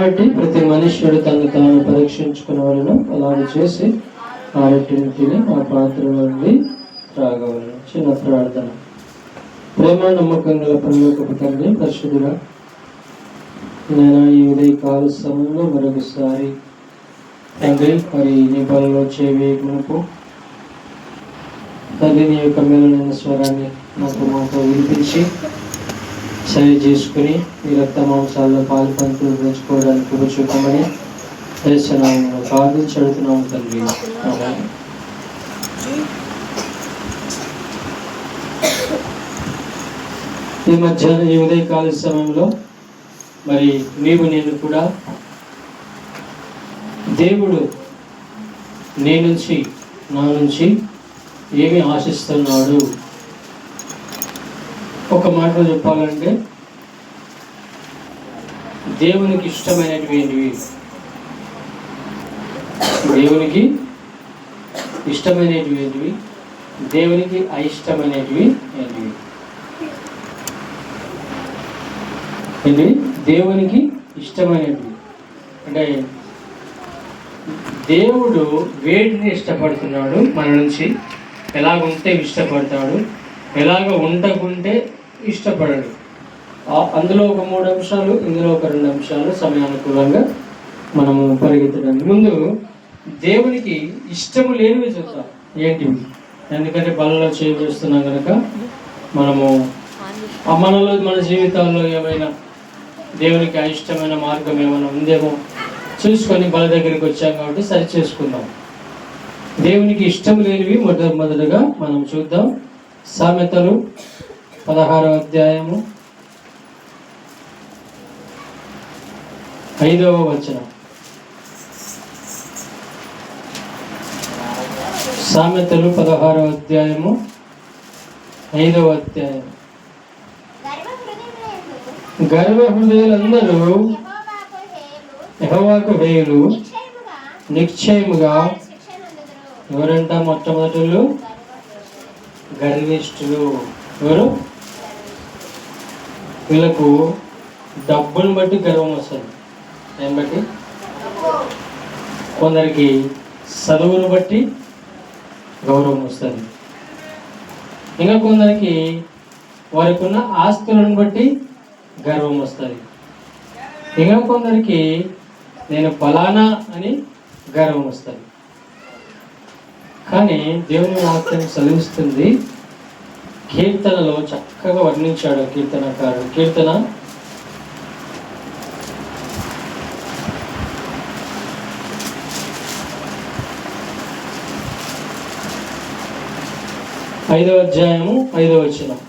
కాబట్టి ప్రతి మనుష్యుడు తను తాను పరీక్షించుకునేవాళ్ళను అలాగే చేసి ఆ రొట్టెని తిని ఆ పాత్రలో నుండి త్రాగవలను. చిన్న ప్రార్థన. ప్రేమ నమ్మకం గల పరలోకపు తండ్రి, పరిశుద్ధుడా, నేను ఈ ఉదయ కాల సమయంలో మరొకసారి తండ్రి మరి నీ బలలో చేవేయకు తండ్రి నీ యొక్క మేలైన స్వరాన్ని మాతో వినిపించి సరి చేసుకుని మీ రక్త మాంసాల్లో పాలు పంతులు పెంచుకోవడానికి చూపమని చేస్తున్నాము, ప్రార్థించడుతున్నాము తండ్రి. ఈ మధ్యాహ్నం ఈ ఉదయకాల సమయంలో మరి నీవు నేను కూడా దేవుడు నీ నుంచి నా నుంచి ఏమి ఆశిస్తున్నాడు? ఒక మాటలో చెప్పాలంటే దేవునికి ఇష్టమైనటువంటివి, దేవునికి ఇష్టమైనటువంటివి, దేవునికి అయిష్టమైనటివి ఏంటివి? ఏంటి? దేవునికి ఇష్టమైనటివి అంటే దేవుడు వేటిని ఇష్టపడుతున్నాడు మన నుంచి, ఎలాగుంటే ఇష్టపడతాడు, ఎలాగ ఉండకుంటే ఇష్టపడడు. అందులో ఒక 3 అంశాలు, ఇందులో ఒక 2 అంశాలు సమయానుకూలంగా మనము పరిగెత్తడానికి ముందు దేవునికి ఇష్టము లేనివి చూద్దాం. ఏంటివి? ఎందుకంటే బలలో చేస్తున్నాం కనుక మనము మనలో మన జీవితాల్లో ఏమైనా దేవునికి అయిష్టమైన మార్గం ఏమైనా ఉందేమో చూసుకొని బల దగ్గరికి వచ్చాం కాబట్టి సరి చేసుకుందాం. దేవునికి ఇష్టం లేనివి మొదటగా మనం చూద్దాం. సామెతలు 16వ అధ్యాయము 5వ వచనం. సామెతలు 16వ అధ్యాయము 5వ అధ్యాయం. గర్వ హృదయులందరూ యెహోవాకు హేయులు, నిశ్చయముగా ఎవరంట? మొట్టమొదటిలో గర్విష్ఠులు. ఎవరు? వీళ్ళకు డబ్బును బట్టి గర్వం వస్తుంది. ఏం బట్టి? కొందరికి చదువును బట్టి గౌరవం వస్తుంది, ఇంకా కొందరికి వారికి ఉన్న ఆస్తులను బట్టి గర్వం వస్తుంది, ఇంకా కొందరికి నేను ఫలానా అని గర్వం వస్తుంది. కానీ దేవుని వాక్యం చదివిస్తుంది, కీర్తనలో చక్కగా వర్ణించాడు కీర్తనకారుడు. కీర్తన 5వ అధ్యాయము 5వ వచనం.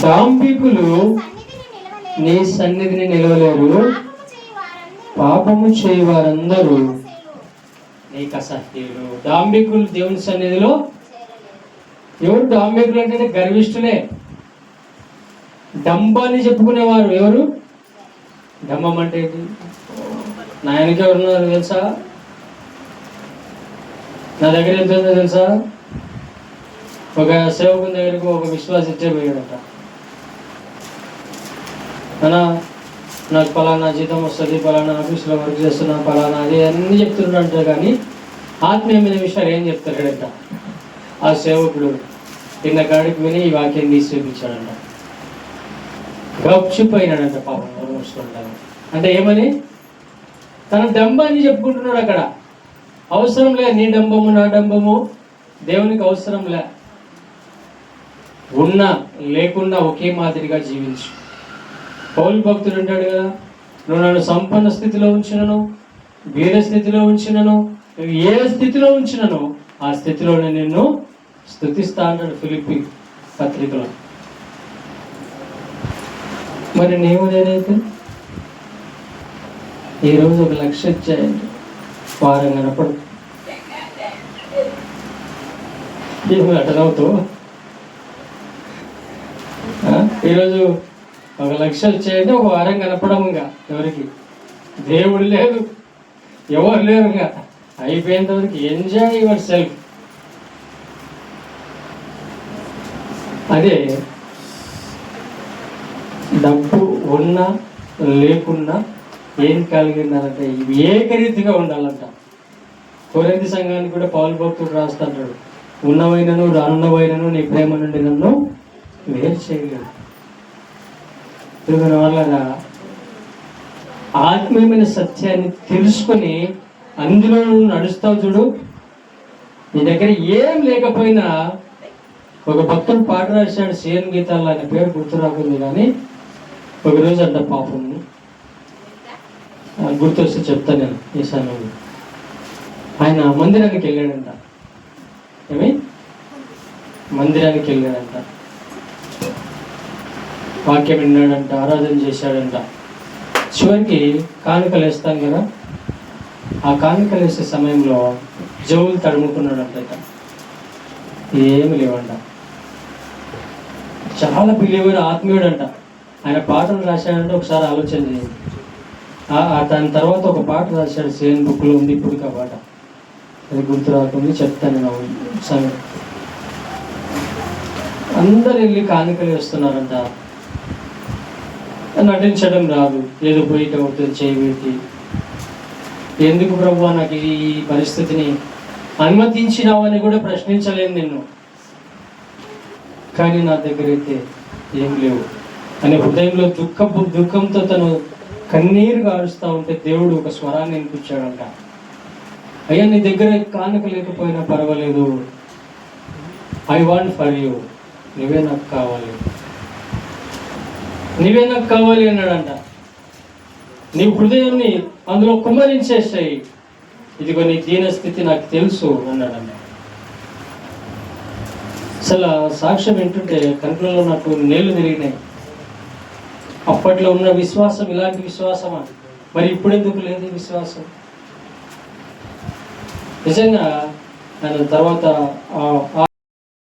దాంభికులు నీ సన్నిధిని నిలవలేరు, పాపము చేయి వారందరూ నీకు అసహ్యులు. దాంభికులు దేవుని సన్నిధిలో ఎవరు? దాంభికులు అంటే గర్విష్ఠులే, డంబాన్ని చెప్పుకునేవారు. ఎవరు? డంబం అంటే నా వెనక ఎవరున్నారు తెలుసా? నా దగ్గర ఎంత ఉందో తెలుసా? ఒక సేవకుని దగ్గరకు ఒక విశ్వాస ఇచ్చే పోయాడట. అన్నా నాకు పలానా జీతం వస్తుంది, పలానా ఆఫీస్లో వర్క్ చేస్తున్నా, పలానా అది అన్నీ చెప్తున్నాడంట. కానీ ఆత్మీయమైన విషయాలు ఏం చెప్తాడంట? ఆ సేవకుడు కింద కాడికి విని ఈ వాక్యం తీసి చూపించాడంట. గప్చిపోయినాడంట. పాపం మూసుకుంటాను అంటే ఏమని? తన డంబాన్ని చెప్పుకుంటున్నాడు అక్కడ. అవసరం లే నీ డంబము నా డంబము, దేవునికి అవసరం లే. ఉన్నా లేకుండా ఒకే మాదిరిగా జీవించు. పౌలు భక్తుడు అంటాడు కదా, నువ్వు నన్ను సంపన్న స్థితిలో ఉంచినను, బీద స్థితిలో ఉంచినను, ఏ స్థితిలో ఉంచినను ఆ స్థితిలో నేను నిన్ను స్తుతిస్తా అంటాడు ఫిలిప్పీ పత్రికలో. మరి నీవు నేనైతే ఈరోజు 1 లక్ష ఇచ్చాయండి, వారం కనపడు ఏమి అటనవుతావు? ఈరోజు 1 లక్ష వచ్చాయంటే ఒక వారం కనపడం. ఇంకా ఎవరికి? దేవుడు లేదు, ఎవరు లేరు. ఇంకా అయిపోయేంత వరకు ఎంజాయ్ యువర్ సెల్ఫ్. అదే డబ్బు ఉన్నా లేకున్నా ఏం కలిగినారంటే ఇవి ఏకరీతిగా ఉండాలంట. కొరింథీ సంఘానికి కూడా పౌలు భక్తుడు రాస్తాడు, ఉన్నవైనను రానున్నవైనను నీ ప్రేమ నుండి నన్ను వేరు చేయలేదు. తిరుగున వల్ల ఆత్మీయమైన సత్యాన్ని తెలుసుకొని అందులో నువ్వు నడుస్తావు చూడు. నీ దగ్గర ఏం లేకపోయినా, ఒక భక్తుడు పాట రాశాడు సిఎన్ గీతాల్లో, ఆయన పేరు గుర్తు రాకుంది కానీ, ఒకరోజు అంట పాపం గుర్తొస్తే చెప్తాను నేను ఈ సమయంలో. ఆయన మందిరానికి వెళ్ళాడంట. ఏమి మందిరానికి వెళ్ళాడంట, వాక్యం విన్నాడంట, ఆరాధన చేశాడంట. చివరికి కానుకలు వేస్తాం కదా, ఆ కానుకలు వేసే సమయంలో జవులు తడుముకున్నాడంట. ఏమి లేవంట. చాలా బిలీవర్ ఆత్మీయుడు అంట. ఆయన పాటలు రాశాడంటే ఒకసారి ఆలోచన చేయండి. దాని తర్వాత ఒక పాట రాశాడు, సేన్ బుక్లో ఉంది ఇప్పటికి ఆ పాట, అది గుర్తు రాకుండా చెప్తాను నేను సమయం. అందరు వెళ్ళి కానుకలు వేస్తున్నారంట. నటించడం రాదు, ఏదో పోయిట అవుతుంది చేయబెట్టి, ఎందుకు ప్రభువా నాకు ఈ పరిస్థితిని అనుమతించినావని కూడా ప్రశ్నించలేను నిన్ను, కానీ నా దగ్గర అయితే ఏం లేవు అనే హృదయంలో దుఃఖంతో తను కన్నీరు గారుస్తూ ఉంటే దేవుడు ఒక స్వరాన్ని వినిపించాడంట. అయ్యా, నీ దగ్గర కానుక లేకపోయినా పర్వాలేదు, ఐ వాంట్ ఫర్ యూ, నువ్వే నాకు కావాలి, నువ్వే నాకు కావాలి అన్నాడంట. నీ హృదయాన్ని అందులో కుమ్మరించేసాయి, ఇదిగో నీ దీనస్థితి నాకు తెలుసు అన్నాడంట. అసలు సాక్ష్యం వింటుంటే కంట్లలో నాకు నేళ్లు తిరిగినాయి. అప్పట్లో ఉన్న విశ్వాసం ఇలాంటి విశ్వాసమా? మరి ఇప్పుడెందుకు లేదు విశ్వాసం? నిజంగా తర్వాత